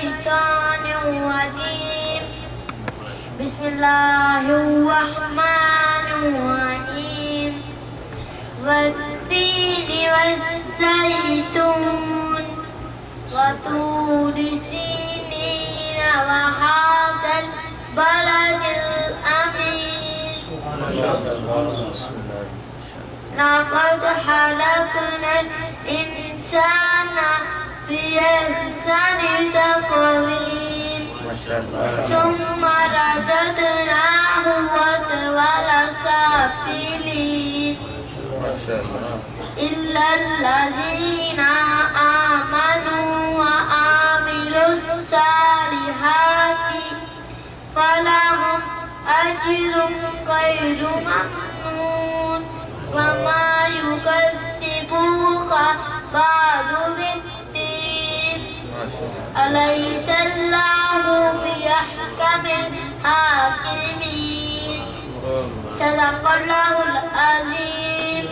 الشيطان الرجيم بسم الله الرحمن الرحيم والتين والزيتون وطور سينين وهذا البلد الأمين لقد خلقنا الإنسان في أحسن تقويم ثم رددناه أسفل سافلين إلا الذين آمنوا وعملوا الصالحات فلهم أجر غير ممنون وما يكذبوك بعد بالدين أليس الله بأحكم الحاكمين صدق الله العظيم.